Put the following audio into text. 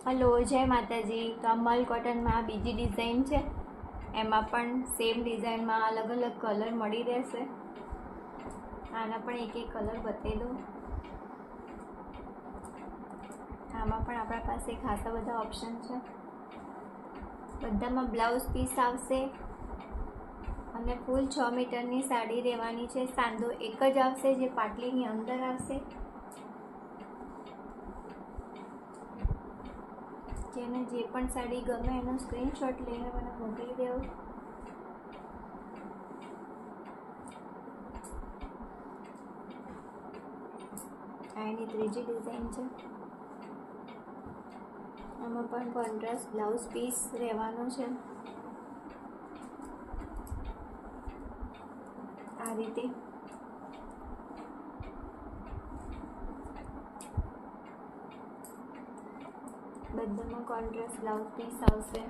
Hello, જય માતાજી। તો આ મલ કોટનમાં બીજી ડિઝાઇન છે, એમાં પણ સેમ ડિઝાઇનમાં અલગ અલગ કલર મળી રહેશે। આના પણ એક એક કલર બતાવી દઉં। આમાં પણ આપણા પાસે ખાસા બધા ઓપ્શન છે। બધામાં બ્લાઉઝ પીસ આવશે અને ફૂલ 6 મીટરની સાડી રહેવાની છે। સાંધો એક જ આવશે, જે પાટલીની અંદર આવશે। જેને જે પણ સાડી ગમે એનો સ્ક્રીનશોટ લઈને મને મોકલી દેવો। આ એની ત્રીજી ડિઝાઇન છે। આમાં પણ કોન્ટ્રાસ્ટ બ્લાઉઝ પીસ રહેવાનો છે। આ રીતે બધામાં કોન્ટ્રાસ્ટ બ્લાઉઝ પીસ આવશે।